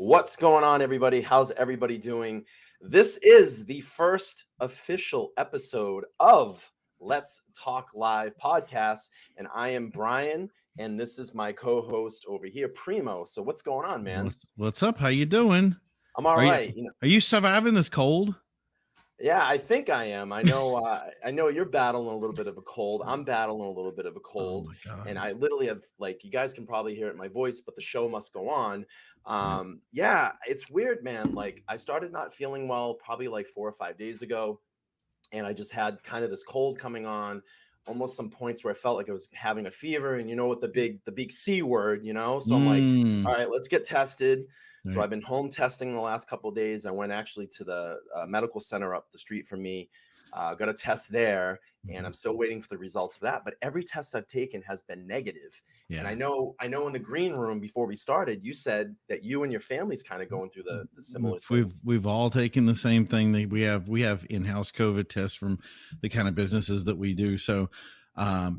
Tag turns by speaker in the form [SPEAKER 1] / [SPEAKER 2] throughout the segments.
[SPEAKER 1] What's going on, everybody? How's everybody doing? This is the first official episode of Let's Talk Live podcast, and I am Brian, and this is my co-host over here, Primo. So what's going on, man?
[SPEAKER 2] What's up? How you doing?
[SPEAKER 1] I'm all right.
[SPEAKER 2] Are you surviving this cold?
[SPEAKER 1] Yeah, I think I am. I know you're battling a little bit of a cold. I'm battling a little bit of a
[SPEAKER 2] Oh
[SPEAKER 1] cold.
[SPEAKER 2] my God.
[SPEAKER 1] And I literally have, like, you guys can probably hear it in my voice, but the show must go on.
[SPEAKER 2] Yeah.
[SPEAKER 1] Yeah, it's weird, man. Like, I started not feeling well probably like 4 or 5 days ago, and I just had kind of this cold coming on, almost some points where I felt like I was having a fever, and you know what, the big C word, you know? So I'm like, all right, let's get tested. So
[SPEAKER 2] Right.
[SPEAKER 1] I've been home testing the last couple of days. I went actually to the medical center up the street from me, got a test there, and I'm still waiting for the results of that. But every test I've taken has been negative.
[SPEAKER 2] Yeah.
[SPEAKER 1] And I know in the green room before we started, you said that you and your family's kind of going through the similar thing.
[SPEAKER 2] We've all taken the same thing. That we have in-house COVID tests from the kind of businesses that we do. So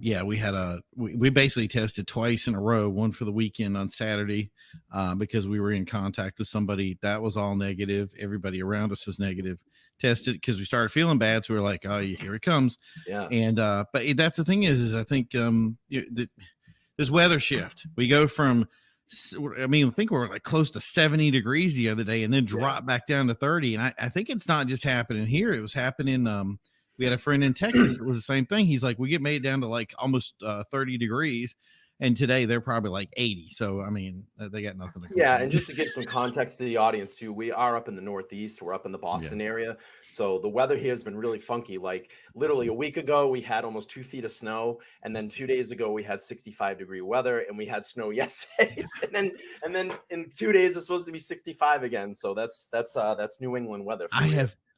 [SPEAKER 2] yeah, we basically tested twice in a row, one for the weekend on Saturday, because we were in contact with somebody that was all negative. Everybody around us was negative. Tested because we started feeling bad. So we were like, oh, here it comes.
[SPEAKER 1] Yeah.
[SPEAKER 2] And but that's the thing is I think this weather shift, we go from, I think we're like close to 70 degrees the other day and then drop back down to 30. And I think it's not just happening here. It was happening. We had a friend in Texas that was the same thing. He's like, we get made down to like almost 30 degrees. And today they're probably like 80. So, I mean, they got nothing to complain.
[SPEAKER 1] Yeah, and just to give some context to the audience too, we are up in the Northeast. We're up in the Boston area. So the weather here has been really funky. Like literally a week ago, we had almost 2 feet of snow. And then 2 days ago, we had 65-degree weather and we had snow yesterday. and then in 2 days, it's supposed to be 65 again. So that's New England weather.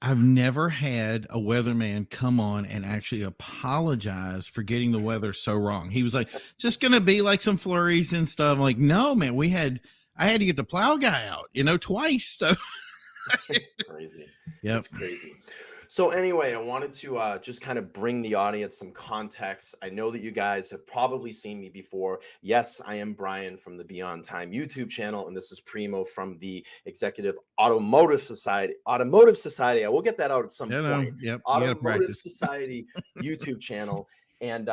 [SPEAKER 2] I've never had a weatherman come on and actually apologize for getting the weather so wrong. He was like, just going to be like some flurries and stuff. I'm like, no, man, I had to get the plow guy out, twice. So
[SPEAKER 1] it's crazy.
[SPEAKER 2] Yeah,
[SPEAKER 1] it's crazy. So anyway, I wanted to just kind of bring the audience some context. I know that you guys have probably seen me before. Yes, I am Brian from the Beyond Time YouTube channel, and this is Primo from the Executive Automotive Society. I will get that out at some point.
[SPEAKER 2] Yep.
[SPEAKER 1] Automotive Society YouTube channel. And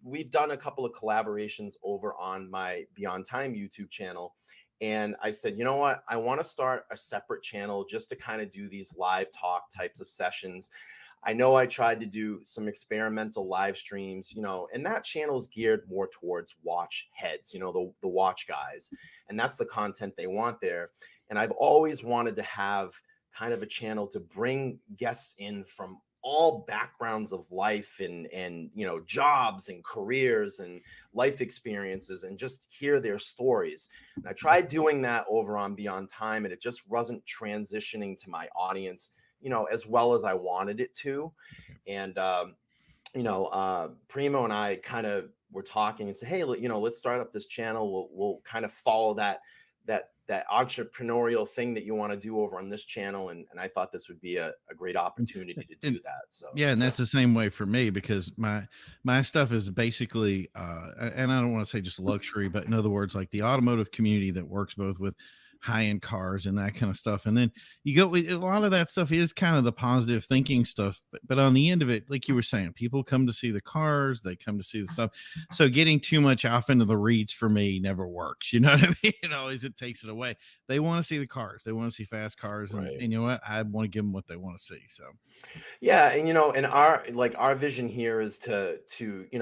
[SPEAKER 1] we've done a couple of collaborations over on my Beyond Time YouTube channel. And I said, you know what? I want to start a separate channel just to kind of do these live talk types of sessions. I know I tried to do some live streams, and that channel is geared more towards watch heads, the watch guys. And that's the content they want there. And I've always wanted to have kind of a channel to bring guests in from all backgrounds of life and jobs and careers and life experiences and just hear their stories. And I tried doing that over on Beyond Time, and it just wasn't transitioning to my audience, as well as I wanted it to. And, Primo and I kind of were talking and said, hey, let's start up this channel. We'll kind of follow that entrepreneurial thing that you want to do over on this channel. And I thought this would be a great opportunity to do that. So
[SPEAKER 2] yeah, and that's the same way for me, because my stuff is basically and I don't want to say just luxury, but in other words, like the automotive community that works both with high-end cars and that kind of stuff. And then you go, a lot of that stuff is kind of the positive thinking stuff, but on the end of it, like you were saying, people come to see the cars, they come to see the stuff. So getting too much off into the reeds for me never works. You know what I mean? Always it takes it away. They want to see the cars, they want to see fast cars, and you know what? I want to give them what they want to see. So
[SPEAKER 1] yeah, and and our vision here is to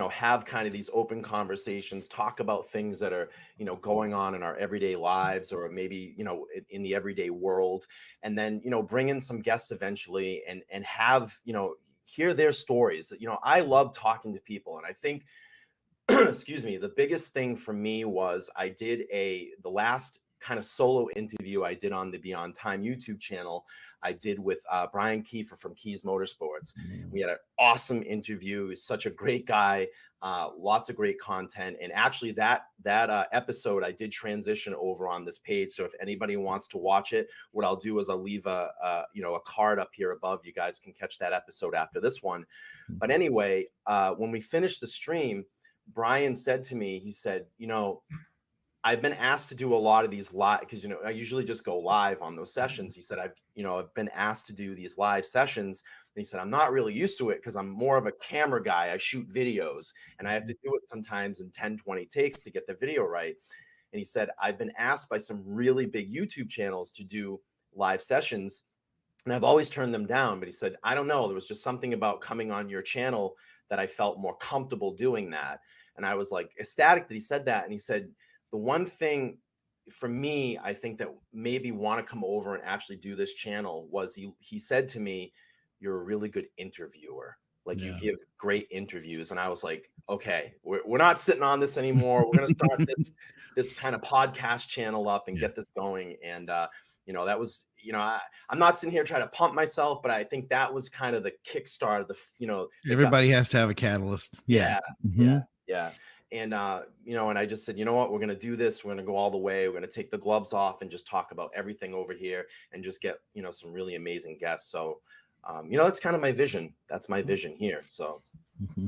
[SPEAKER 1] have kind of these open conversations, talk about things that are going on in our everyday lives, or maybe in the everyday world, and then bring in some guests eventually and have hear their stories. I love talking to people, and I think excuse me, the biggest thing for me was I did the last kind of solo interview I did on the Beyond Time YouTube channel. I did with Brian Kiefer from Keys Motorsports. We had an awesome interview. He's such a great guy, lots of great content. And actually that episode, I did transition over on this page. So if anybody wants to watch it, what I'll do is I'll leave a card up here above. You guys can catch that episode after this one. But anyway, when we finished the stream, Brian said to me, he said, I've been asked to do a lot of these live because I usually just go live on those sessions. He said I've been asked to do these live sessions. And he said I'm not really used to it because I'm more of a camera guy. I shoot videos and I have to do it sometimes in 10, 20 takes to get the video right. And he said I've been asked by some really big YouTube channels to do live sessions, and I've always turned them down. But he said, I don't know, there was just something about coming on your channel that I felt more comfortable doing that. And I was like ecstatic that he said that. And he said, the one thing for me, I think that maybe want to come over and actually do this channel was he said to me, you're a really good interviewer. Like you
[SPEAKER 2] Yeah.
[SPEAKER 1] give great interviews. And I was like, okay, we're not sitting on this anymore. We're going to start this kind of podcast channel up and
[SPEAKER 2] Yeah.
[SPEAKER 1] get this going. And, that was, I'm not sitting here trying to pump myself, but I think that was kind of the kickstart of
[SPEAKER 2] Everybody has to have a catalyst. Yeah.
[SPEAKER 1] yeah,
[SPEAKER 2] Mm-hmm.
[SPEAKER 1] yeah. And, and I just said, you know what, we're going to do this. We're going to go all the way. We're going to take the gloves off and just talk about everything over here and just get, some really amazing guests. So, that's kind of my vision. That's my vision here. So
[SPEAKER 2] Mm-hmm.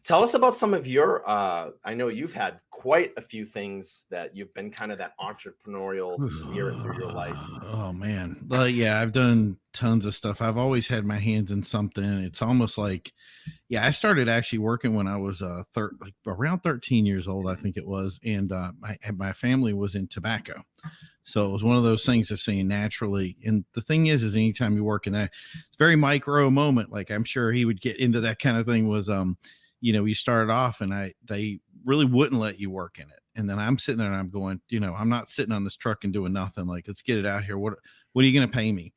[SPEAKER 1] tell us about some of your, I know you've had quite a few things that you've been kind of that entrepreneurial spirit through your life.
[SPEAKER 2] Oh man. Well, yeah, I've done tons of stuff. I've always had my hands in something. It's almost like, yeah, I started actually working when I was like around 13 years old, I think it was. And my family was in tobacco. So it was one of those things of saying naturally. And the thing is anytime you work in that, it's very micro moment. Like I'm sure he would get into that kind of thing was, you started off and they really wouldn't let you work in it. And then I'm sitting there and I'm going, I'm not sitting on this truck and doing nothing. Like, let's get it out here. What are you going to pay me?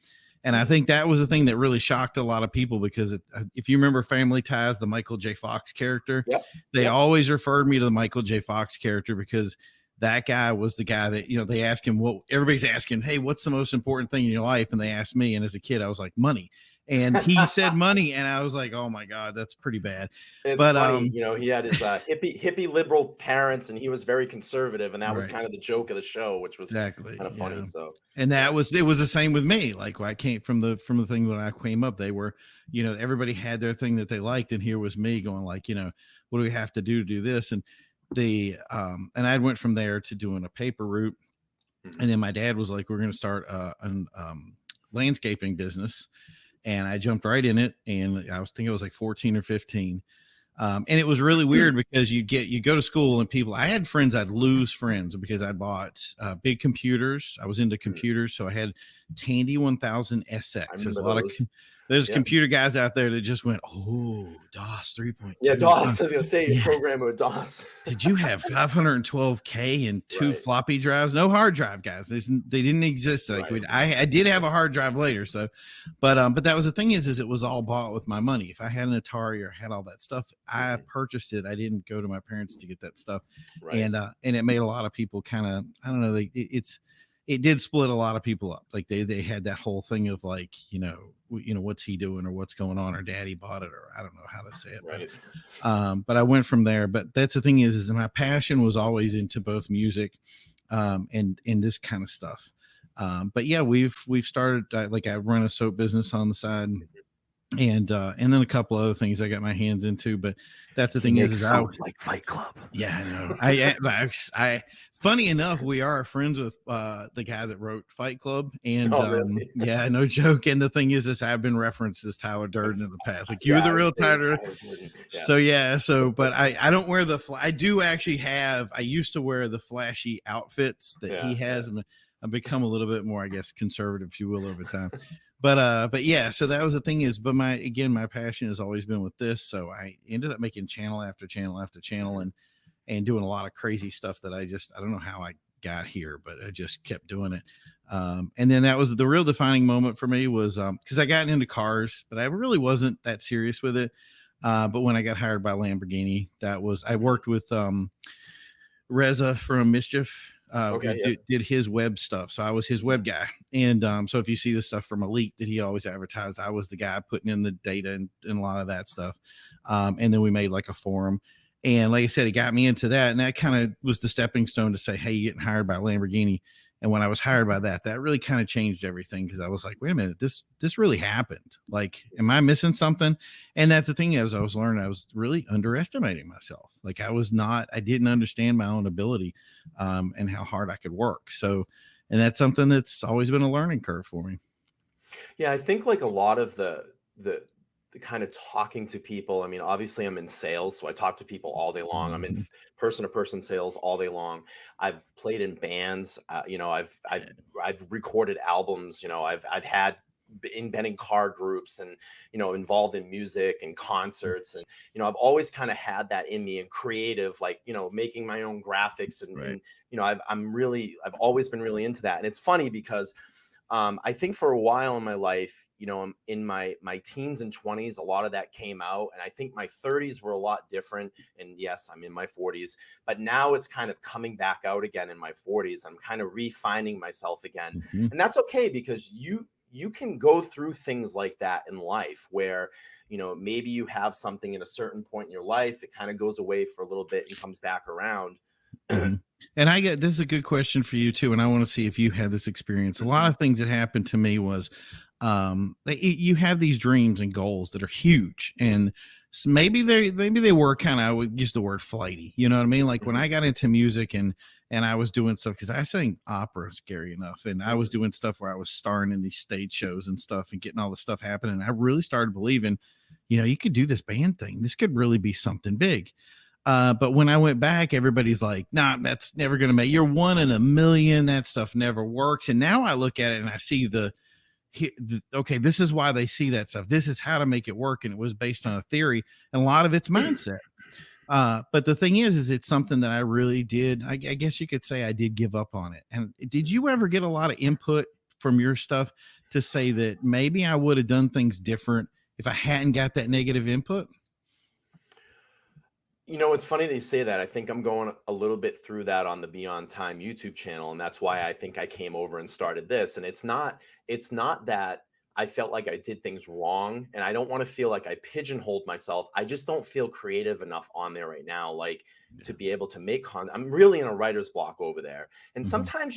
[SPEAKER 2] And I think that was the thing that really shocked a lot of people because if you remember Family Ties, the Michael J. Fox character, they always referred me to the Michael J. Fox character because that guy was the guy that, they ask him everybody's asking, hey, what's the most important thing in your life? And they asked me. And as a kid, I was like, money. And he said money. And I was like, oh my God, that's pretty bad.
[SPEAKER 1] It's
[SPEAKER 2] but
[SPEAKER 1] funny, he had his hippie liberal parents and he was very conservative. And that was
[SPEAKER 2] right.
[SPEAKER 1] kind of the joke of the show, which was
[SPEAKER 2] Exactly.
[SPEAKER 1] kind of funny. So,
[SPEAKER 2] and it was the same with me. Like I came from the thing when I came up, they were, everybody had their thing that they liked. And here was me going like, what do we have to do this? And and I went from there to doing a paper route. Mm-hmm. And then my dad was like, we're going to start a landscaping business. And I jumped right in it. And I was like 14 or 15. And it was really weird because you go to school and I had friends, I'd lose friends because I bought big computers. I was into computers. So I had Tandy 1000 SX. There's a lot of computer guys out there that just went, oh, DOS 3.2.
[SPEAKER 1] Yeah, DOS. I was going to say, program with DOS.
[SPEAKER 2] Did you have 512K and two floppy drives? No hard drive, guys. They didn't exist. Like I did have a hard drive later. So, but that was the thing is it was all bought with my money. If I had an Atari or had all that stuff, I purchased it. I didn't go to my parents to get that stuff. Right. And it made a lot of people kind of, I don't know, it did split a lot of people up. Like they had that whole thing of like, what's he doing or what's going on or daddy bought it or I don't know how to say it. Right. But I went from there. But that's the thing is my passion was always into both music and this kind of stuff. But yeah, we've started like I run a soap business on the side. And then a couple other things I got my hands into, but that's the thing is I
[SPEAKER 1] like Fight Club.
[SPEAKER 2] Yeah, I know. I funny enough, we are friends with the guy that wrote Fight Club, and
[SPEAKER 1] really?
[SPEAKER 2] Yeah, no joke. And the thing is I've been referenced as Tyler Durden in the past. Like you're the real Tyler. But I don't wear I do actually have. I used to wear the flashy outfits that he has. Yeah. I've become a little bit more, I guess, conservative, if you will, over time. But yeah, so that was the thing is, but my passion has always been with this. So I ended up making channel after channel after channel and doing a lot of crazy stuff that I don't know how I got here, but I just kept doing it. And then that was the real defining moment for me was, cause I got into cars, but I really wasn't that serious with it. But when I got hired by Lamborghini, I worked with, Reza from Mischief. Did his web stuff. So I was his web guy. And so if you see the stuff from Elite that he always advertised, I was the guy putting in the data and a lot of that stuff. And then we made like a forum. And like I said, it got me into that. And that kind of was the stepping stone to say, hey, you're getting hired by Lamborghini. And when I was hired by that really kind of changed everything, because I was like, wait a minute, this really happened. Like, am I missing something? And that's the thing, as I was learning, I was really underestimating myself. Like, I didn't understand my own ability, and how hard I could work. So, and that's something that's always been a learning curve for me.
[SPEAKER 1] Yeah, I think like a lot of the the kind of talking to people. I mean, obviously I'm in sales, so I talk to people all day long. I'm in
[SPEAKER 2] Mhm.
[SPEAKER 1] person to person sales all day long. I've played in bands. I've recorded albums. I've had been in car groups and involved in music and concerts, and I've always kind of had that in me and creative, like making my own graphics, and
[SPEAKER 2] Right.
[SPEAKER 1] I've always been really into that. And it's funny because I think for a while in my life, in my teens and 20s, a lot of that came out. And I think my 30s were a lot different. And yes, I'm in my 40s, but now it's kind of coming back out again in my 40s. I'm kind of refining myself again.
[SPEAKER 2] Mhm.
[SPEAKER 1] And that's okay, because you can go through things like that in life where, maybe you have something in a certain point in your life, it kind of goes away for a little bit and comes back around.
[SPEAKER 2] Mhm. And I get this is a good question for you too, and I want to see if you had this experience. A lot
[SPEAKER 1] Mhm.
[SPEAKER 2] of things that happened to me was, you have these dreams and goals that are huge, and maybe they were kind of, I would use the word flighty. You know what I mean? Like when
[SPEAKER 1] Mhm.
[SPEAKER 2] I got into music and I was doing stuff, because I sang opera, scary enough, and I was
[SPEAKER 1] Mm.
[SPEAKER 2] doing stuff where I was starring in these stage shows and stuff and getting all this stuff happening. I really started believing, you could do this band thing. This could really be something big. But when I went back, everybody's like, nah, that's never going to make, you're one in a million. That stuff never works. And now I look at it and I see okay, this is why they see that stuff. This is how to make it work. And it was based on a theory, and a lot of it's mindset. But the thing is it's something that I really did. I guess you could say I did give up on it. And did you ever get a lot of input from your stuff to say that maybe I would have done things different if I hadn't got that negative input?
[SPEAKER 1] It's funny that you say that. I think I'm going a little bit through that on the Beyond Time YouTube channel, and that's why I think I came over and started this. And it's not that I felt like I did things wrong, and I don't want to feel like I pigeonholed myself. I just don't feel creative enough on there right now, like to
[SPEAKER 2] Yeah.
[SPEAKER 1] be able to make content. I'm really in a writer's block over there. And
[SPEAKER 2] Mhm.
[SPEAKER 1] sometimes,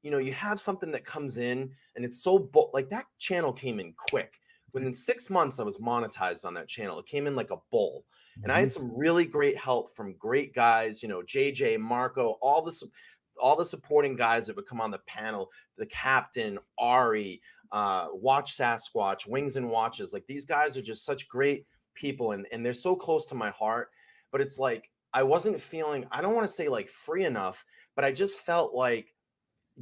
[SPEAKER 1] you have something that comes in and it's so like that channel came in quick. Within 6 months, I was monetized on that channel. It came in like a bull. And I had
[SPEAKER 2] Mhm.
[SPEAKER 1] some really great help from great guys, JJ, Marco, all the supporting guys that would come on the panel, the captain, Ari, Watch Sasquatch, Wings and Watches. Like these guys are just such great people, and they're so close to my heart. But it's like I wasn't feeling, I don't want to say like free enough, but I just felt like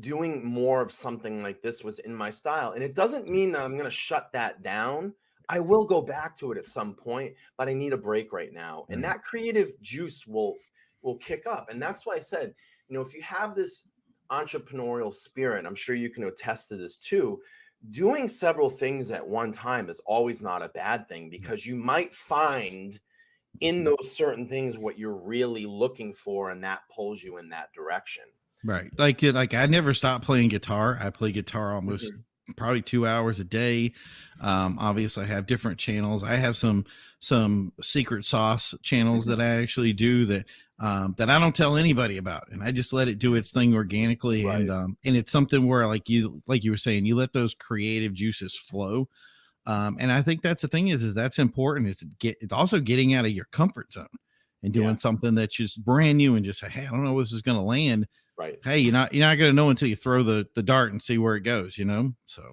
[SPEAKER 1] doing more of something like this was in my style. And it doesn't mean that I'm going to shut that down. I will go back to it at some point, but I need a break right now. And
[SPEAKER 2] Right.
[SPEAKER 1] that creative juice will kick up. And that's why I said, if you have this entrepreneurial spirit, I'm sure you can attest to this too. Doing several things at one time is always not a bad thing,
[SPEAKER 2] Right.
[SPEAKER 1] because you might find in
[SPEAKER 2] Mhm.
[SPEAKER 1] those certain things what you're really looking for, and that pulls you in that direction.
[SPEAKER 2] Right. Like I never stopped playing guitar. I play guitar almost
[SPEAKER 1] Mhm.
[SPEAKER 2] probably 2 hours a day. Obviously I have different channels. I have some secret sauce channels that I actually do that I don't tell anybody about. And I just let it do its thing organically.
[SPEAKER 1] Right.
[SPEAKER 2] And it's something where like you were saying, you let those creative juices flow. And I think that's the thing is that's important. It's also getting out of your comfort zone and
[SPEAKER 1] Yeah.
[SPEAKER 2] doing something that's just brand new and just say, hey, I don't know where this is going to land.
[SPEAKER 1] Right.
[SPEAKER 2] Hey, you're not going to know until you throw the dart and see where it goes. So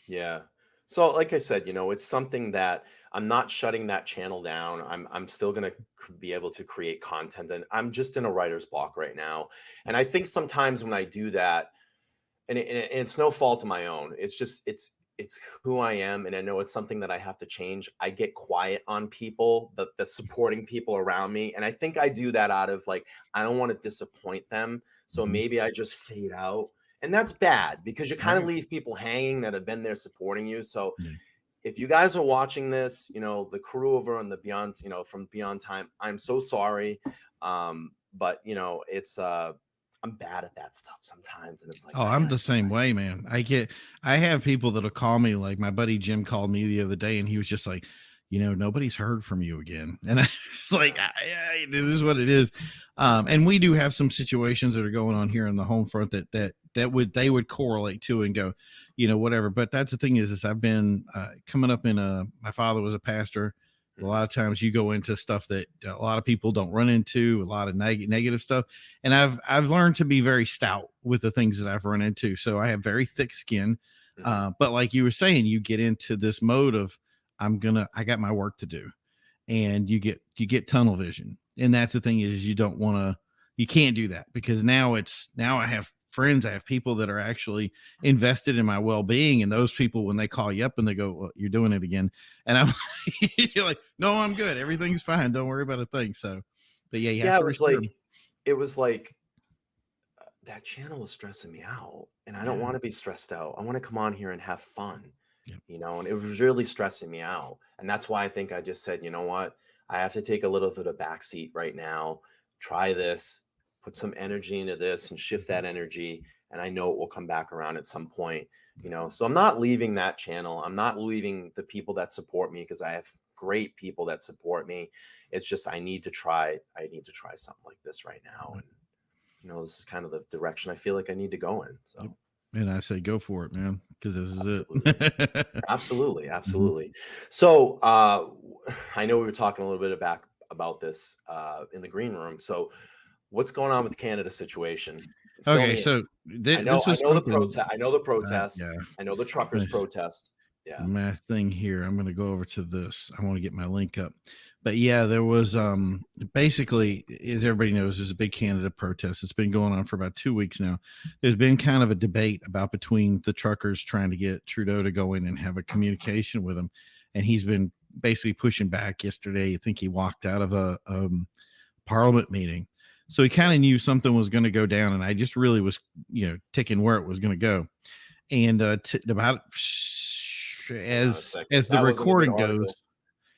[SPEAKER 1] Yeah. So, like I said, it's something that I'm not shutting that channel down. I'm still gonna be able to create content, and I'm just in a writer's block right now. And I think sometimes when I do that, and it's no fault of my own. It's just it's who I am, and I know it's something that I have to change. I get quiet on people, the supporting people around me, and I think I do that out of like I don't want to disappoint them, so
[SPEAKER 2] mhm.
[SPEAKER 1] maybe I just fade out, and that's bad because you kind of
[SPEAKER 2] Right.
[SPEAKER 1] leave people hanging that have been there supporting you. So
[SPEAKER 2] Yeah.
[SPEAKER 1] if you guys are watching this, the crew over on the Beyond, from Beyond Time, I'm so sorry. But it's I'm bad at that stuff sometimes, and it's like
[SPEAKER 2] Oh,
[SPEAKER 1] I
[SPEAKER 2] I'm
[SPEAKER 1] gotta
[SPEAKER 2] the same way, man. I have people that'll call me. Like my buddy Jim called me the other day, and he was just like, nobody's heard from you again. And it's like, this is what it is. And we do have some situations that are going on here on the home front they would correlate to and go, whatever. But that's the thing is I've been coming up my father was a pastor. A lot of times you go into stuff that a lot of people don't run into, a lot of negative stuff. And I've learned to be very stout with the things that I've run into. So I have very thick skin. But like you were saying, you get into this mode of, I got my work to do, and you get tunnel vision. And that's the thing is you can't do that, because now I have friends, I have people that are actually invested in my well-being. And those people, when they call you up and they go, well, you're doing it again. And I'm you're like, no, I'm good. Everything's fine. Don't worry about a thing. So, but yeah, you have
[SPEAKER 1] Yeah,
[SPEAKER 2] to restore.
[SPEAKER 1] it was like that channel was stressing me out, and I don't
[SPEAKER 2] Yeah.
[SPEAKER 1] want to be stressed out. I want to come on here and have fun,
[SPEAKER 2] Yep.
[SPEAKER 1] and it was really stressing me out. And that's why I think I just said, you know what? I have to take a little bit of backseat right now, try this, put some energy into this and shift that energy. And I know it will come back around at some point. So I'm not leaving that channel. I'm not leaving the people that support me, because I have great people that support me. It's just I need to try something like this right now. And this is kind of the direction I feel like I need to go in. So
[SPEAKER 2] Yep. And I say, go for it, man, because this is
[SPEAKER 1] absolutely.
[SPEAKER 2] it.
[SPEAKER 1] Absolutely.
[SPEAKER 2] Mhm.
[SPEAKER 1] Absolutely. So I know we were talking a little bit about this in the green room. So what's going on with the Canada situation? Fill
[SPEAKER 2] Okay,
[SPEAKER 1] me in.
[SPEAKER 2] so
[SPEAKER 1] I know
[SPEAKER 2] this was
[SPEAKER 1] I know the
[SPEAKER 2] something.
[SPEAKER 1] protest. I know the protest.
[SPEAKER 2] Yeah,
[SPEAKER 1] I know the truckers protest. Yeah.
[SPEAKER 2] my thing here. I'm going to go over to this. I want to get my link up. But yeah, there was basically, as everybody knows, there's a big Canada protest. It's been going on for about 2 weeks now. There's been kind of a debate about between the truckers trying to get Trudeau to go in and have a communication with him, and he's been basically pushing back. Yesterday, I think he walked out of a parliament meeting. So he kind of knew something was going to go down, and I just really was, ticking where it was going to go. And about
[SPEAKER 1] Hang on a second.
[SPEAKER 2] as the
[SPEAKER 1] That wasn't a good
[SPEAKER 2] recording
[SPEAKER 1] article.
[SPEAKER 2] goes,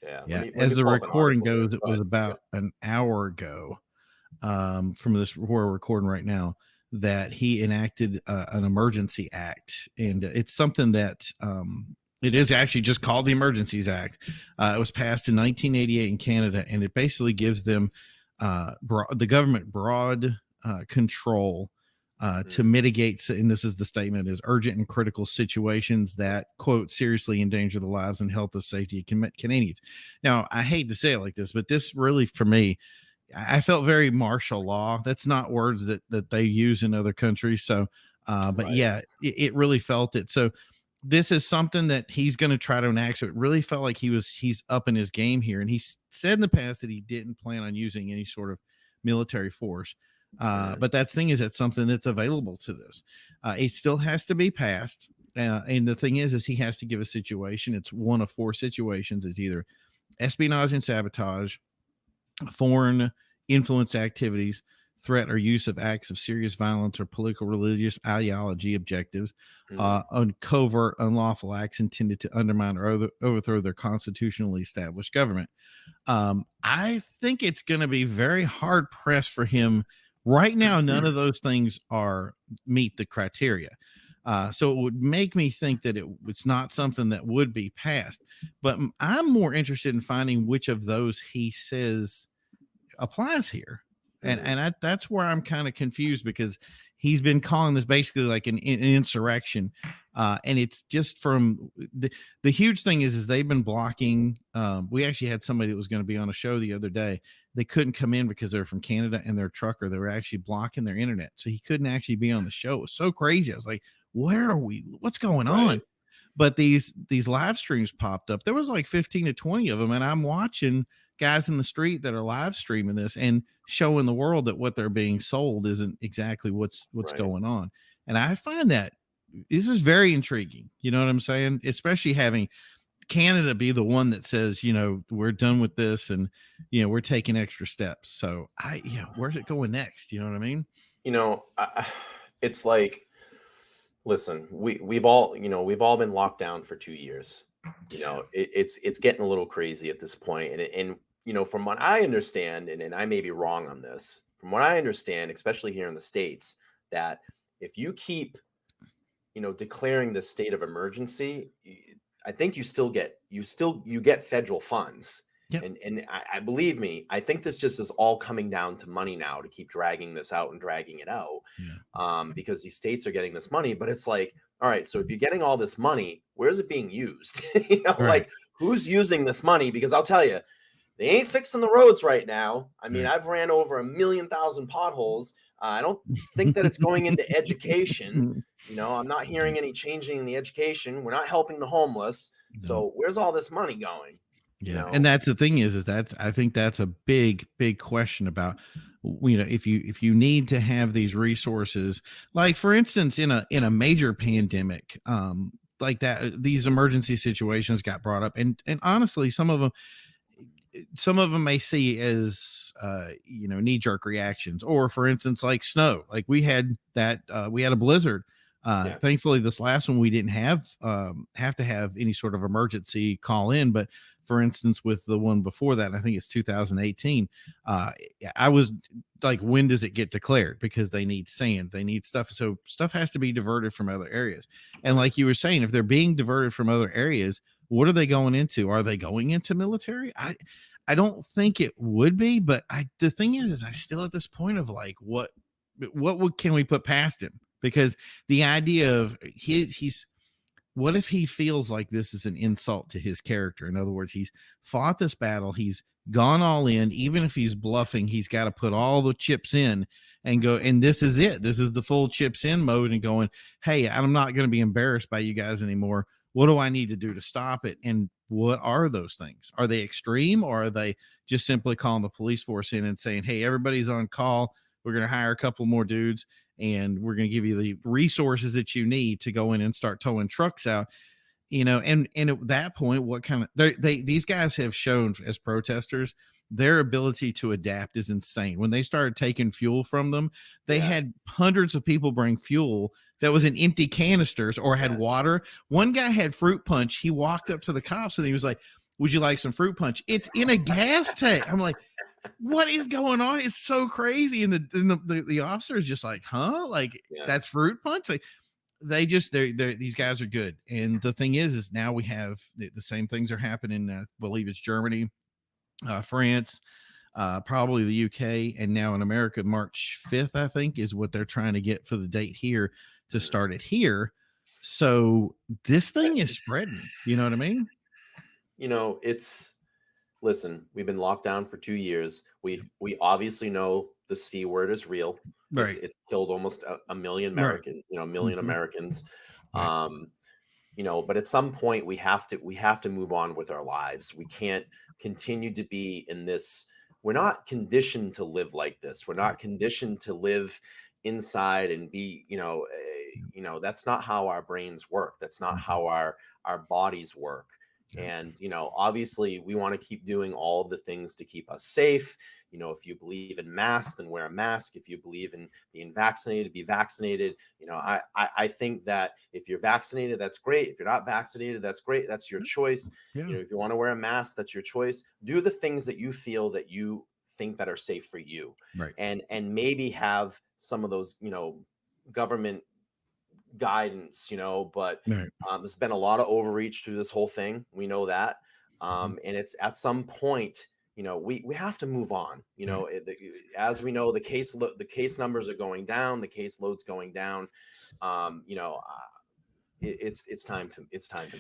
[SPEAKER 1] Yeah. Let
[SPEAKER 2] yeah,
[SPEAKER 1] me let
[SPEAKER 2] as
[SPEAKER 1] me
[SPEAKER 2] the
[SPEAKER 1] pull up an
[SPEAKER 2] recording
[SPEAKER 1] article here.
[SPEAKER 2] goes, it
[SPEAKER 1] Go
[SPEAKER 2] was
[SPEAKER 1] ahead.
[SPEAKER 2] about
[SPEAKER 1] Yep.
[SPEAKER 2] an hour ago, from this where we're recording right now, that he enacted an emergency act, and it's something that it is actually just called the Emergencies Act. It was passed in 1988 in Canada, and it basically gives them the government broad control to
[SPEAKER 1] Mm,
[SPEAKER 2] mitigate, and this is the statement, is urgent and critical situations that, quote, seriously endanger the lives and health and safety of Canadians. Now, I hate to say it like this, but this really, for me, I felt very martial law. That's not words that they use in other countries. So, but
[SPEAKER 1] right.
[SPEAKER 2] yeah, it really felt it. So this is something that he's going to try to enact. So it really felt like he's up in his game here. And he said in the past that he didn't plan on using any sort of military force.
[SPEAKER 1] Mm,
[SPEAKER 2] But that thing is, that's something that's available to this. It still has to be passed. And the thing is he has to give a situation. It's one of four situations. It's either espionage and sabotage, foreign influence activities, threat or use of acts of serious violence or political religious ideology objectives,
[SPEAKER 1] mm,
[SPEAKER 2] on covert unlawful acts intended to undermine or overthrow their constitutionally established government. I think it's going to be very hard pressed for him right now. None of those things are meet the criteria. So it would make me think that it's not something that would be passed. But I'm more interested in finding which of those he says applies here.
[SPEAKER 1] mm,
[SPEAKER 2] That's where I'm kind of confused, because he's been calling this basically like an insurrection. And it's just from the huge thing is they've been blocking. We actually had somebody that was going to be on a show the other day. They couldn't come in because they're from Canada and they're a trucker. They were actually blocking their internet. So he couldn't actually be on the show. It was so crazy. I was like, where are we? What's going on?
[SPEAKER 1] right.
[SPEAKER 2] But these live streams popped up. There was like 15 to 20 of them, and I'm watching guys in the street that are live streaming this and showing the world that what they're being sold isn't exactly what's
[SPEAKER 1] Right.
[SPEAKER 2] going on. And I find that this is very intriguing. You know what I'm saying? Especially having Canada be the one that says, we're done with this, and we're taking extra steps. So where's it going next? You know what I mean?
[SPEAKER 1] It's like, listen, we've all been locked down for 2 years.
[SPEAKER 2] Yeah.
[SPEAKER 1] It's getting a little crazy at this point. And from what I understand, and I may be wrong on this, from what I understand, especially here in the States, that if you keep declaring the state of emergency, I think you you get federal funds.
[SPEAKER 2] Yep.
[SPEAKER 1] And I believe me, I think this just is all coming down to money now to keep dragging this out and dragging it out,
[SPEAKER 2] Yeah.
[SPEAKER 1] because these states are getting this money. But it's like, all right, so if you're getting all this money, where's it being used?
[SPEAKER 2] Right.
[SPEAKER 1] Like, who's using this money? Because I'll tell you, they ain't fixing the roads right now. I mean,
[SPEAKER 2] Right.
[SPEAKER 1] I've ran over 1,000,000 potholes. I don't think that it's going into education. I'm not hearing any changing in the education. We're not helping the homeless.
[SPEAKER 2] No.
[SPEAKER 1] So where's all this money going? You
[SPEAKER 2] Yeah, and
[SPEAKER 1] know,
[SPEAKER 2] that's the thing is that's I think that's a big question about if you need to have these resources, like for instance in a major pandemic, like that, these emergency situations got brought up, and honestly some of them may see as knee jerk reactions, or for instance like snow, like we had a blizzard.
[SPEAKER 1] yeah,
[SPEAKER 2] Thankfully this last one we didn't have to have any sort of emergency call in, but for instance with the one before that, I think it's 2018, uh I was like, when does it get declared? Because they need sand, they need stuff, so stuff has to be diverted from other areas. And
[SPEAKER 1] right,
[SPEAKER 2] like you were saying, if they're being diverted from other areas, what are they going into? Are they going into military? I don't think it would be, but the thing is I still at this point of like, can we put past him? Because the idea of he's what if he feels like this is an insult to his character? In other words, he's fought this battle, he's gone all in, even if he's bluffing, he's got to put all the chips in and go, and this is it. This is the full chips in mode, and going, hey, I'm not going to be embarrassed by you guys anymore. What do I need to do to stop it? And what are those things? Are they extreme, or are they just simply calling the police force in and saying, hey, everybody's on call. We're going to hire a couple more dudes, and we're going to give you the resources that you need to go in and start towing trucks out. And at that point, what kind of these guys have shown as protesters, their ability to adapt is insane. When they started taking fuel from them, they
[SPEAKER 1] yeah,
[SPEAKER 2] had hundreds of people bring fuel that was in empty canisters or had
[SPEAKER 1] yeah,
[SPEAKER 2] water. One guy had fruit punch. He walked up to the cops and he was like, would you like some fruit punch? It's in a gas tank. I'm like, what is going on? It's so crazy. And the officer is just like, huh? Like,
[SPEAKER 1] yeah,
[SPEAKER 2] that's fruit punch? Like, these guys are good. And the thing is now we have the same things are happening. I believe it's Germany, France, probably the UK, and now in America, March 5th, I think, is what they're trying to get for the date here to
[SPEAKER 1] mhm.
[SPEAKER 2] start it here. So this thing is spreading. You know what I mean?
[SPEAKER 1] It's listen, we've been locked down for 2 years. We obviously know the C word is real. It's
[SPEAKER 2] Right.
[SPEAKER 1] it's killed almost a million
[SPEAKER 2] Right.
[SPEAKER 1] a million
[SPEAKER 2] Mhm.
[SPEAKER 1] Americans.
[SPEAKER 2] Right.
[SPEAKER 1] Um, but at some point we have to move on with our lives. We can't continue to be in this. We're not conditioned to live like this. We're not conditioned to live inside and be, that's not how our brains work. That's not
[SPEAKER 2] Mhm.
[SPEAKER 1] how our bodies work.
[SPEAKER 2] Yep.
[SPEAKER 1] And obviously we want to keep doing all the things to keep us safe. If you believe in masks, then wear a mask. If you believe in being vaccinated, be vaccinated. I think that if you're vaccinated, that's great. If you're not vaccinated, that's great. That's your choice.
[SPEAKER 2] Yeah.
[SPEAKER 1] If you want to wear a mask, that's your choice. Do the things that you feel that you think that are safe for you,
[SPEAKER 2] Right.
[SPEAKER 1] and maybe have some of those, government guidance, but
[SPEAKER 2] Right.
[SPEAKER 1] there's been a lot of overreach through this whole thing. We know that.
[SPEAKER 2] Mhm.
[SPEAKER 1] And it's at some point, we have to move on.
[SPEAKER 2] Right.
[SPEAKER 1] As we know, the case numbers are going down, the case load's going down. Um, you know, uh, it's time to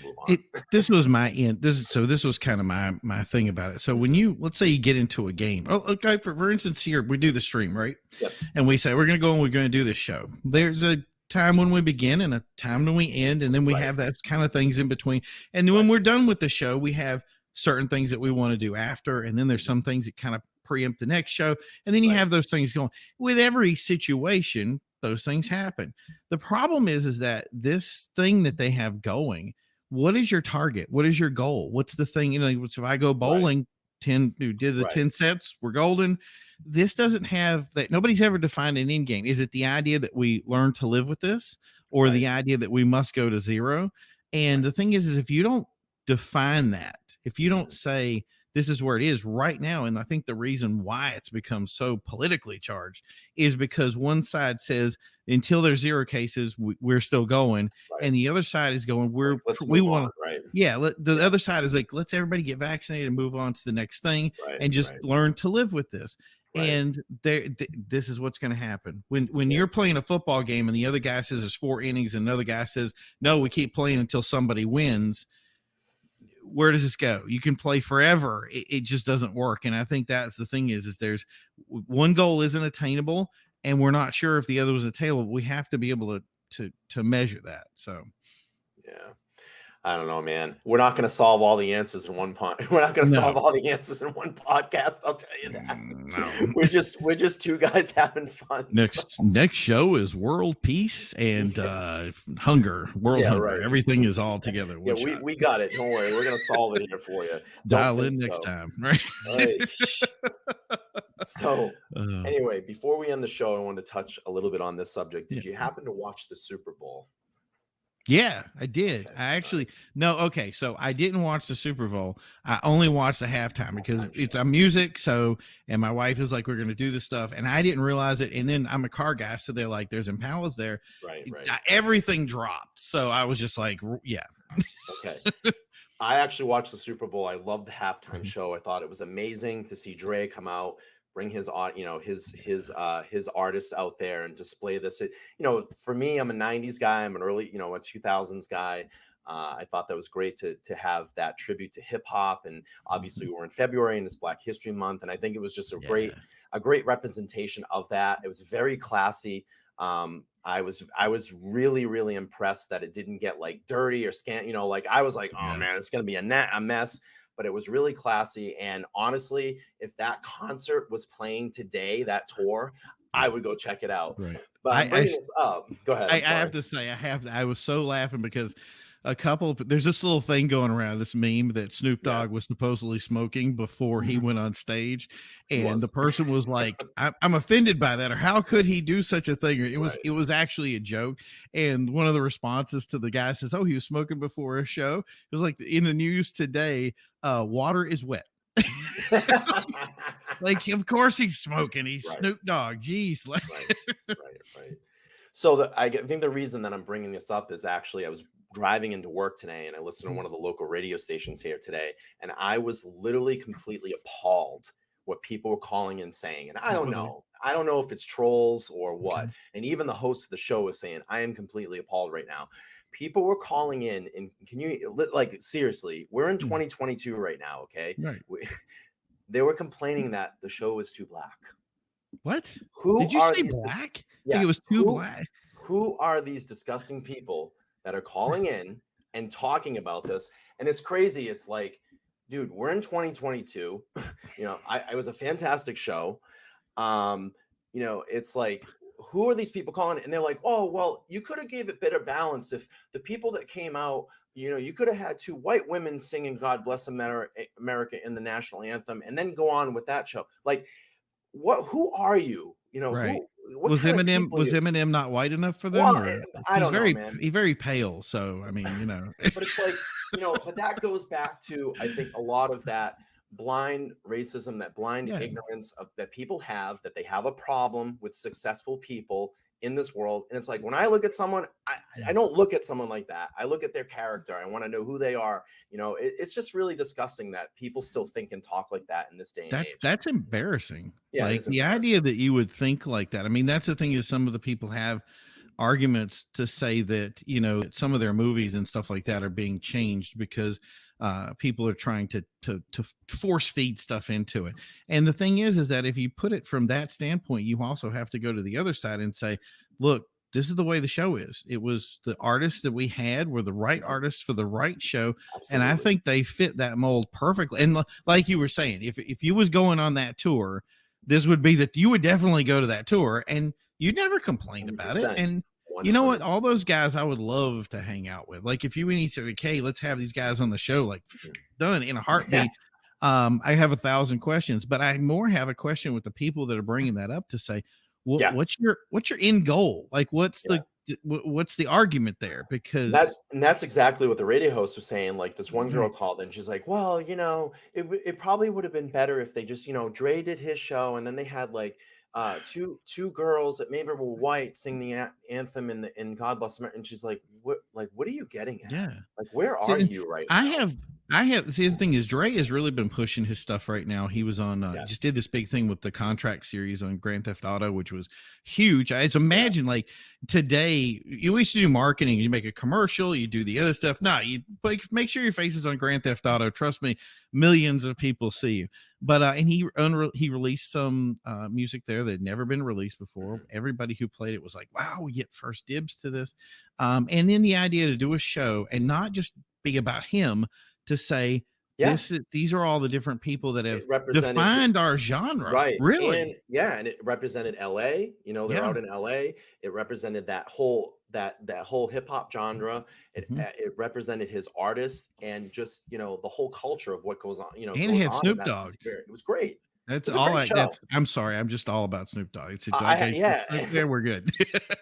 [SPEAKER 1] move on.
[SPEAKER 2] It This was my end. This was kind of my thing about it. So when let's say you get into a game. Oh, okay, for instance, here we do the stream, right?
[SPEAKER 1] Yep.
[SPEAKER 2] And we say we're gonna go and we're gonna do this show. There's a time when we begin and a time when we end, and then we
[SPEAKER 1] Right.
[SPEAKER 2] have that kind of things in between. And then when
[SPEAKER 1] Right.
[SPEAKER 2] we're done with the show, we have certain things that we want to do after, and then there's
[SPEAKER 1] Mhm.
[SPEAKER 2] some things that kind of preempt the next show, and then you
[SPEAKER 1] Right.
[SPEAKER 2] have those things going. With every situation, those things happen. The problem is that this thing that they have going, what is your target? What is your goal? What's the thing? If I go
[SPEAKER 1] Right.
[SPEAKER 2] bowling, 10 who did the
[SPEAKER 1] Right.
[SPEAKER 2] 10 sets, we're golden. This doesn't have that. Nobody's ever defined an end game. Is it the idea that we learn to live with this, or
[SPEAKER 1] Right.
[SPEAKER 2] the idea that we must go to zero? And
[SPEAKER 1] Right.
[SPEAKER 2] the thing is if you don't define that, if you don't
[SPEAKER 1] Mhm.
[SPEAKER 2] say this is where it is right now. And I think the reason why it's become so politically charged is because one side says until there's 0 cases, we're still going,
[SPEAKER 1] Right.
[SPEAKER 2] and the other side is going,
[SPEAKER 1] Like, let's
[SPEAKER 2] we
[SPEAKER 1] move on.
[SPEAKER 2] want to.
[SPEAKER 1] Right.
[SPEAKER 2] Yeah, the
[SPEAKER 1] Yeah.
[SPEAKER 2] other side is like, let's everybody get vaccinated and move on to the next thing
[SPEAKER 1] Right.
[SPEAKER 2] and just
[SPEAKER 1] Right.
[SPEAKER 2] learn to live with this.
[SPEAKER 1] Right.
[SPEAKER 2] And this is what's going to happen when
[SPEAKER 1] Yeah.
[SPEAKER 2] you're playing a football game and the other guy says there's 4 innings and another guy says no, we keep playing until somebody wins. Where does this go? You can play forever. It just doesn't work. And I think that's the thing is there's one goal isn't attainable, and we're not sure if the other was attainable. We have to be able to measure that. So
[SPEAKER 1] Yeah. I don't know, man. We're not going to solve all the answers in one We're not going to solve
[SPEAKER 2] no,
[SPEAKER 1] all the answers in one podcast. I'll tell you that.
[SPEAKER 2] no.
[SPEAKER 1] We're just two guys having fun.
[SPEAKER 2] Next show is world peace and hunger, world
[SPEAKER 1] Yeah,
[SPEAKER 2] hunger.
[SPEAKER 1] right.
[SPEAKER 2] Everything is all together.
[SPEAKER 1] Yeah,
[SPEAKER 2] One shot.
[SPEAKER 1] we got it. Don't worry. We're going to solve it here for you. Don't
[SPEAKER 2] Dial in
[SPEAKER 1] think
[SPEAKER 2] next
[SPEAKER 1] so.
[SPEAKER 2] time. Right.
[SPEAKER 1] Right. So
[SPEAKER 2] Uh,
[SPEAKER 1] anyway, before we end the show, I want to touch a little bit on this subject. Did
[SPEAKER 2] Yeah.
[SPEAKER 1] you happen to watch the Super Bowl?
[SPEAKER 2] Yeah, I did.
[SPEAKER 1] Okay,
[SPEAKER 2] I actually no. Okay, so I didn't watch the Super Bowl. I only watched the halftime because
[SPEAKER 1] Halftime
[SPEAKER 2] it's
[SPEAKER 1] show.
[SPEAKER 2] a music. So, and my wife is like, "We're going to do this stuff," and I didn't realize it. And then I'm a car guy, so they're like, "There's Impalas there."
[SPEAKER 1] Right, right.
[SPEAKER 2] Everything dropped, so I was just like, "Yeah."
[SPEAKER 1] Okay. I actually watched the Super Bowl. I loved the halftime show. I thought it was amazing to see Dre come out, bring his his artist out there and display this. For me, I'm a 90s guy. I'm an early, a 2000s guy. I thought that was great to have that tribute to hip hop. And obviously we're in February and it's Black History Month. And I think it was just a great representation of that. It was very classy. I was really, really impressed that it didn't get like dirty or like I was like, oh man, it's going to be a mess, but it was really classy. And honestly, if that concert was playing today, that tour, I would go check it out.
[SPEAKER 2] Right.
[SPEAKER 1] But I'm bringing this up. Go ahead.
[SPEAKER 2] I have to say, I was so laughing because there's this little thing going around, this meme that Snoop Dogg was supposedly smoking before he went on stage, and the person was like, I'm offended by that, or how could he do such a thing? Or it was actually a joke. And one of the responses to the guy says, oh, he was smoking before a show. It was like in the news today, water is wet. Like, of course he's smoking. He's Snoop Dogg. Jeez.
[SPEAKER 1] Right. So I think the reason that I'm bringing this up is actually I was driving into work today and I listened to one of the local radio stations here today, and I was literally completely appalled what people were calling and saying. And I don't know if it's trolls or what. Okay. And even the host of the show was saying, I am completely appalled right now. People were calling in, and can you, like, seriously, we're in 2022 right now. Okay.
[SPEAKER 2] Right.
[SPEAKER 1] They were complaining that the show was too black.
[SPEAKER 2] What?
[SPEAKER 1] Who
[SPEAKER 2] did you say black?
[SPEAKER 1] Yeah.
[SPEAKER 2] Like it was too black.
[SPEAKER 1] Who are these disgusting people that are calling in and talking about this? And it's crazy. It's like, dude, we're in 2022. I was a fantastic show. It's like, who are these people calling? And they're like, oh, well, you could have gave it better balance if the people that came out, you could have had 2 white women singing God Bless America in the national anthem and then go on with that show. Like, who are you?
[SPEAKER 2] Right.
[SPEAKER 1] Was
[SPEAKER 2] Eminem not white enough for them?
[SPEAKER 1] Well, I don't know, man.
[SPEAKER 2] He's very pale. So, I mean,
[SPEAKER 1] But it's like, but that goes back to, I think, a lot of that blind racism, that blind ignorance that people have, that they have a problem with successful people in this world. And it's like, when I look at someone, I don't look at someone like that. I look at their character. I want to know who they are. It's just really disgusting that people still think and talk like that in this day and age.
[SPEAKER 2] That's embarrassing.
[SPEAKER 1] Yeah,
[SPEAKER 2] like the idea that you would think like that. I mean, that's the thing is some of the people have arguments to say that, that some of their movies and stuff like that are being changed because people are trying to force feed stuff into it. And the thing is that if you put it from that standpoint, you also have to go to the other side and say, look, this is the way the show is. It was the artists that we had were the right artists for the right show. Absolutely. And I think they fit that mold perfectly. And like you were saying, if you was going on that tour, this would be that you would definitely go to that tour and you'd never complain about it. And 100%. You know what? All those guys I would love to hang out with. Like if you and each okay, let's have these guys on the show, like done in a heartbeat. I have 1,000 questions, but I more have a question with the people that are bringing that up to say, what's your end goal? Like, what's what's the argument there? Because
[SPEAKER 1] That's exactly what the radio host was saying. Like this one girl
[SPEAKER 2] right,
[SPEAKER 1] called and she's like, "Well, it probably would have been better if they just, Dre did his show and then they had like two girls that maybe were white sing the anthem in God Bless America." And she's like, what are you getting at?
[SPEAKER 2] yeah.
[SPEAKER 1] Like, where
[SPEAKER 2] See,
[SPEAKER 1] are
[SPEAKER 2] and
[SPEAKER 1] you right
[SPEAKER 2] I
[SPEAKER 1] now?
[SPEAKER 2] have I have see, the thing is Dre has really been pushing his stuff right now. He was on
[SPEAKER 1] Yeah,
[SPEAKER 2] just did this big thing with the contract series on Grand Theft Auto, which was huge. I just
[SPEAKER 1] yeah,
[SPEAKER 2] imagine like today you used to do marketing, you make a commercial, you do the other stuff. No, you like make sure your face is on Grand Theft Auto. Trust me, millions of people see you. But and he released some music there that had never been released before.
[SPEAKER 1] mhm,
[SPEAKER 2] Everybody who played it was like, "Wow, we get first dibs to this." And then the idea to do a show and not just be about him, to say
[SPEAKER 1] yeah.
[SPEAKER 2] these are all the different people that have
[SPEAKER 1] It represented
[SPEAKER 2] defined our genre.
[SPEAKER 1] Right, and
[SPEAKER 2] Really?
[SPEAKER 1] yeah, and it represented LA, they're
[SPEAKER 2] Yeah.
[SPEAKER 1] out in LA. It represented that whole hip hop genre.
[SPEAKER 2] Mhm.
[SPEAKER 1] It represented his artist and just, the whole culture of what
[SPEAKER 2] And it
[SPEAKER 1] goes
[SPEAKER 2] had
[SPEAKER 1] on in
[SPEAKER 2] Snoop
[SPEAKER 1] that
[SPEAKER 2] Dogg.
[SPEAKER 1] spirit. It was great. It
[SPEAKER 2] That's
[SPEAKER 1] was a
[SPEAKER 2] all
[SPEAKER 1] great
[SPEAKER 2] I
[SPEAKER 1] show.
[SPEAKER 2] that's I'm sorry, I'm just all about Snoop Dogg. It's
[SPEAKER 1] I
[SPEAKER 2] like,
[SPEAKER 1] had
[SPEAKER 2] "Hey, Snoop
[SPEAKER 1] yeah.
[SPEAKER 2] there, we're good."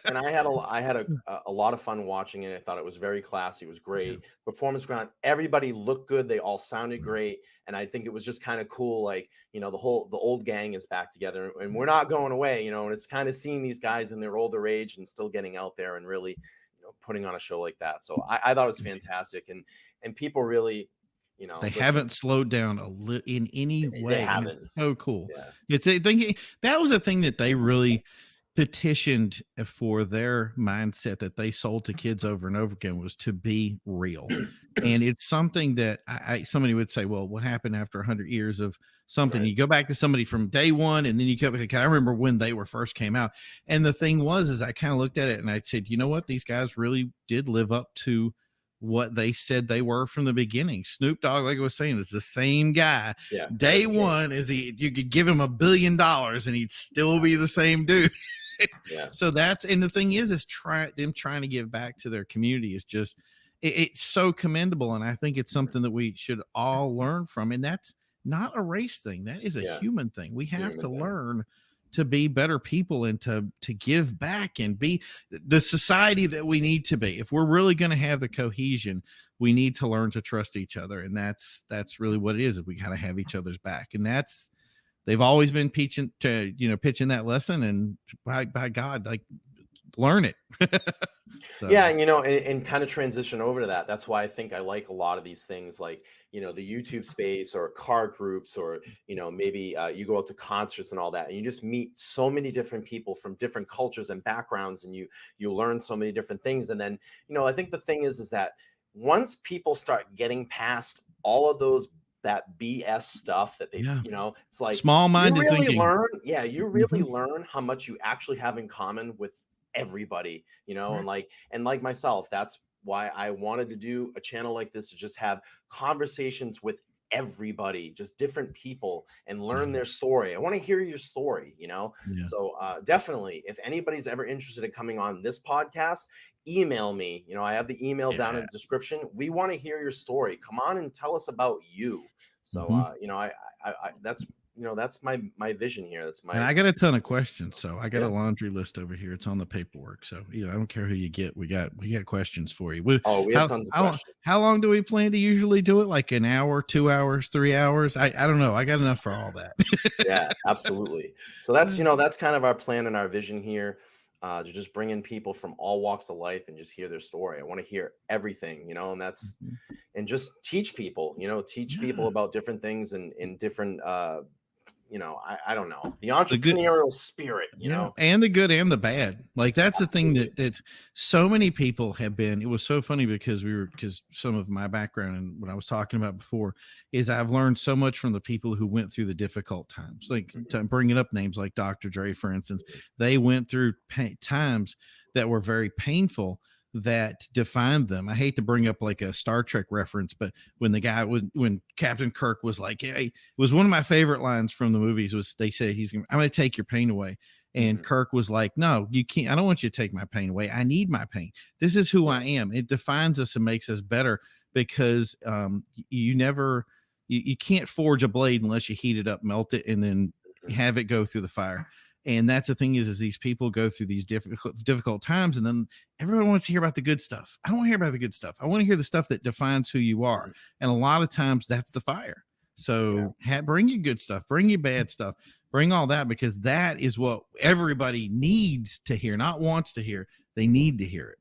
[SPEAKER 1] And I had a lot of fun watching it. I thought it was very classy. It was
[SPEAKER 2] Yeah.
[SPEAKER 1] great. Performance ground. Everybody looked good. They all sounded great. And I think it was just kind of cool. Like, the old gang is back together and we're not going away, and it's kind of seeing these guys in their older age and still getting out there and really, putting on a show like that. So I thought it was fantastic. And people really,
[SPEAKER 2] They
[SPEAKER 1] listen,
[SPEAKER 2] haven't slowed down in any
[SPEAKER 1] they
[SPEAKER 2] way, and it's
[SPEAKER 1] haven't.
[SPEAKER 2] so cool.
[SPEAKER 1] Yeah.
[SPEAKER 2] It's a thinking that was a thing that they really petitioned for their mindset that they sold to kids over and over again was to be real. And it's something that somebody would say, well, what happened after 100 years of something?
[SPEAKER 1] Right.
[SPEAKER 2] You go back to somebody from day one, and then you go back. I remember when they were first came out. And the thing was, is I kind of looked at it and I said, you know what? These guys really did live up to what they said they were from the beginning. Snoop Dogg, like I was saying, is the same guy.
[SPEAKER 1] Yeah.
[SPEAKER 2] Day
[SPEAKER 1] Hasn't changed.
[SPEAKER 2] one is you could give him $1 billion and he'd still be the same dude.
[SPEAKER 1] Yeah.
[SPEAKER 2] So that's and the thing is trying to give back to their community is just it's so commendable, and I think it's something that we should all learn from. And that's not a race thing; that is a
[SPEAKER 1] Yeah.
[SPEAKER 2] human thing. We have to
[SPEAKER 1] Human thing.
[SPEAKER 2] learn to be better people and to give back and be the society that we need to be. If we're really going to have the cohesion, we need to learn to trust each other, and that's really what it is. We got to have each other's back, and that's they've always been pitching that lesson, and by God, like learn it.
[SPEAKER 1] Yeah,
[SPEAKER 2] So
[SPEAKER 1] and kind of transition over to that. That's why I think I like a lot of these things, like the YouTube space or car groups, or maybe you go out to concerts and all that, and you just meet so many different people from different cultures and backgrounds, and you learn so many different things. And then I think the thing is that once people start getting past all of that BS stuff that
[SPEAKER 2] yeah,
[SPEAKER 1] it's like
[SPEAKER 2] small
[SPEAKER 1] you
[SPEAKER 2] minded
[SPEAKER 1] really
[SPEAKER 2] thinking.
[SPEAKER 1] learn, yeah, you really
[SPEAKER 2] Mhm.
[SPEAKER 1] learn how much you actually have in common with everybody,
[SPEAKER 2] Right.
[SPEAKER 1] and like myself, that's why I wanted to do a channel like this, to just have conversations with everybody, just different people, and
[SPEAKER 2] Yeah,
[SPEAKER 1] learn their story. I want to hear your story.
[SPEAKER 2] yeah,
[SPEAKER 1] So definitely, if anybody's ever interested in coming on this podcast, email me. I have the email down in
[SPEAKER 2] yeah.
[SPEAKER 1] the description. We want to hear your story. Come on and tell us about you. So
[SPEAKER 2] Mhm.
[SPEAKER 1] that's my vision here. That's
[SPEAKER 2] And
[SPEAKER 1] my.
[SPEAKER 2] I got a ton of questions, so I got a
[SPEAKER 1] Yeah.
[SPEAKER 2] laundry list over here. It's on the paperwork, so I don't care who you get. We got questions for you.
[SPEAKER 1] Oh, we have tons of
[SPEAKER 2] How
[SPEAKER 1] questions.
[SPEAKER 2] long do we plan to usually do it? Like an hour, 2 hours, 3 hours? I don't know. I got enough for all that.
[SPEAKER 1] Yeah, absolutely. So that's kind of our plan and our vision here, to just bring in people from all walks of life and just hear their story. I want to hear everything,
[SPEAKER 2] Mhm.
[SPEAKER 1] and just teach people
[SPEAKER 2] Yeah.
[SPEAKER 1] about different things and in different, I don't know, the
[SPEAKER 2] The good
[SPEAKER 1] entrepreneurial spirit.
[SPEAKER 2] and the good and the bad. Like that's the thing
[SPEAKER 1] Absolutely.
[SPEAKER 2] that so many people have been. It was so funny because some of my background and what I was talking about before is I've learned so much from the people who went through the difficult times. Like
[SPEAKER 1] Mhm,
[SPEAKER 2] bringing up names like Dr. Dre, for instance,
[SPEAKER 1] mhm,
[SPEAKER 2] they went through times that were very painful that defined them. I hate to bring up like a Star Trek reference, but when Captain Kirk was like, "Hey," it was one of my favorite lines from the movies was they say I'm going to take your pain away. And
[SPEAKER 1] mhm.
[SPEAKER 2] Kirk was like, "No, you can't. I don't want you to take my pain away. I need my pain. This is who
[SPEAKER 1] Yeah.
[SPEAKER 2] I am. It defines us and makes us better because you never, you can't forge a blade unless you heat it up, melt it, and then
[SPEAKER 1] Mhm.
[SPEAKER 2] have it go through the fire. And that's the thing is these people go through these difficult times, and then everyone wants to hear about the good stuff. I don't want to hear about the good stuff. I want to hear the stuff that defines who you are. And a lot of times that's the fire. So bring you good stuff, bring you bad stuff, bring all that, because that is what everybody needs to hear, not wants to hear. They need to hear it.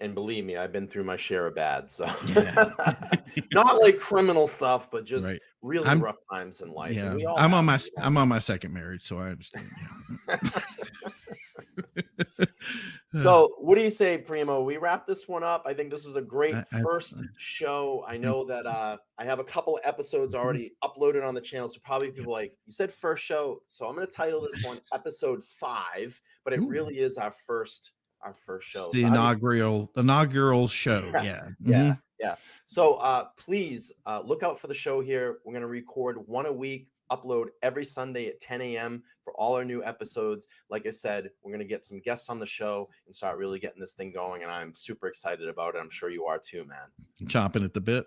[SPEAKER 1] And believe me, I've been through my share of bad. So
[SPEAKER 2] Yeah.
[SPEAKER 1] not like criminal stuff, but just
[SPEAKER 2] Right.
[SPEAKER 1] really rough times in life.
[SPEAKER 2] Yeah.
[SPEAKER 1] And we all
[SPEAKER 2] I'm on my second marriage, so I understand.
[SPEAKER 1] So what do you say, Primo? We wrap this one up. I think this was a great first show. I know that I have a couple of episodes already uploaded on the channel. So probably people like, you said first show. So I'm going to title this one episode 5, but it really is our first show.
[SPEAKER 2] It's the inaugural show.
[SPEAKER 1] Yeah. So please look out for the show here. We're going to record one a week, upload every Sunday at 10 a.m. for all our new episodes. Like I said, we're going to get some guests on the show and start really getting this thing going. And I'm super excited about it. I'm sure you are too, man.
[SPEAKER 2] Chomping at the bit.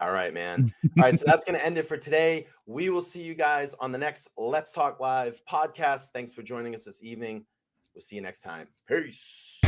[SPEAKER 1] All right, man. All right. So that's going to end it for today. We will see you guys on the next Let's Talk Live podcast. Thanks for joining us this evening. We'll see you next time. Peace.